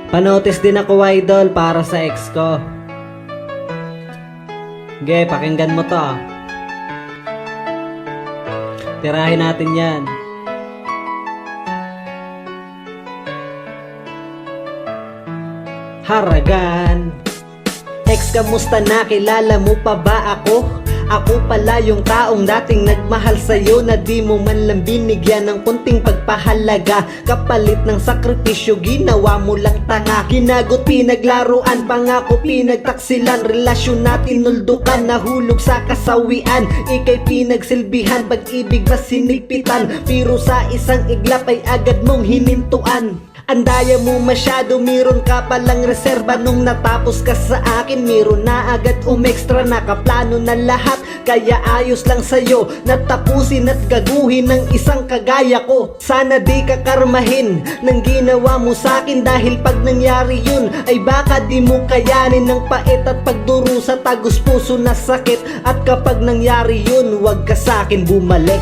Panotis din ako, idol, para sa ex ko. Ge, pakinggan mo to. Tirahin natin yan. Haragan. Ex, kamusta na? Kilala mo pa ba ako? Ako pala yung taong dating nagmahal sa'yo, na di mo man lang binigyan ng kunting pagpahalaga. Kapalit ng sakripisyo, ginawa mo lang tanga. Ginagot, pinaglaruan, pangako pinagtaksilan. Relasyon natin nuldukan, nahulog sa kasawian. Ika'y pinagsilbihan, pag-ibig mas sinigpitan. Pero sa isang iglap ay agad mong hinintuan. Andaya mo masyado, meron ka palang reserba. Nung natapos ka sa akin, meron na agad umextra. Nakaplano na lahat, kaya ayos lang sa'yo natapusin at gaguhin ng isang kagaya ko. Sana di ka karmahin ng ginawa mo sa'kin, dahil pag nangyari yun ay baka di mo kayanin ng pait at pagdurusa, tagos puso na sakit. At kapag nangyari yun, wag ka sa'kin bumalik.